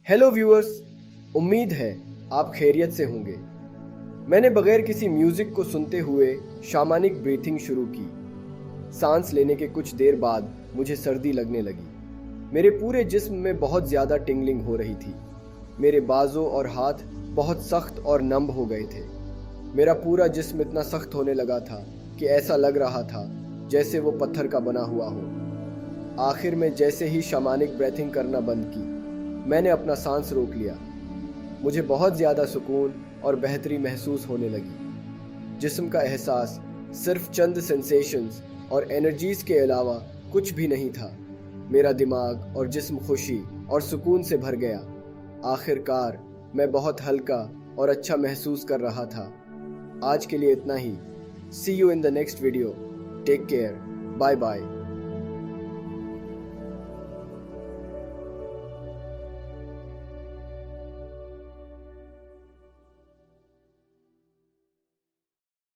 Hello viewers, उम्मीद है आप खैरियत से होंगे। मैंने बगैर किसी म्यूजिक को सुनते हुए शामानिक ब्रीथिंग शुरू की। सांस लेने के कुछ देर बाद मुझे सर्दी लगने लगी। मेरे पूरे जिस्म में बहुत ज़्यादा टिंगलिंग हो रही थी। मेरे बाजों और हाथ बहुत सख्त और नम हो गए थे। मेरा पूरा जिस्म इतना सख्त होने लगा था कि ऐसा लग रहा था जैसे वो पत्थर का बना हुआ हो। आखिर में जैसे ही शामानिक ब्रीथिंग करना बंद की, मैंने अपना सांस रोक लिया। मुझे बहुत ज़्यादा सुकून और बेहतरी महसूस होने लगी। जिस्म का एहसास सिर्फ चंद सेंसेशंस और एनर्जीज के अलावा कुछ भी नहीं था। मेरा दिमाग और जिस्म खुशी और सुकून से भर गया। आखिरकार मैं बहुत हल्का और अच्छा महसूस कर रहा था। आज के लिए इतना ही। See you in the next video. Take care. Bye bye.